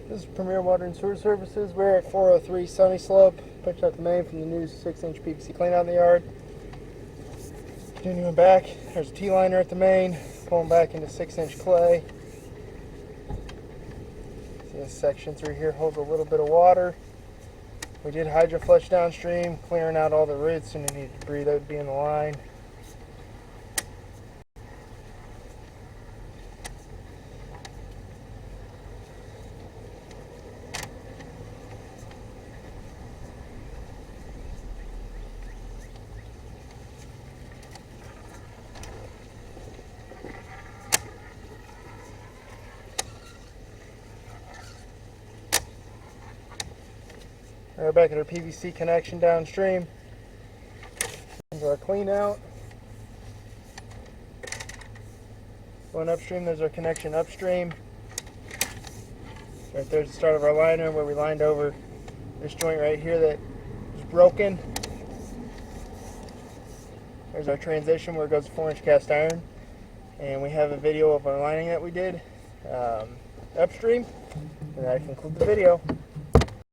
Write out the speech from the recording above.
This is Premier Water and Sewer Services. We're at 403 Sunnyslope. Picked up the main from the new 6-inch PVC clean out in the yard. Continuing back, there's a T-liner at the main, pulling back into 6-inch clay. See this section through here holds a little bit of water. We did hydro flush downstream, clearing out all the roots and any debris that would be in the line. We're back at our PVC connection downstream. There's our clean out. Going upstream, there's our connection upstream. Right there's the start of our liner where we lined over this joint right here that is broken. There's our transition where it goes to 4-inch cast iron. And we have a video of our lining that we did upstream. And that concludes the video.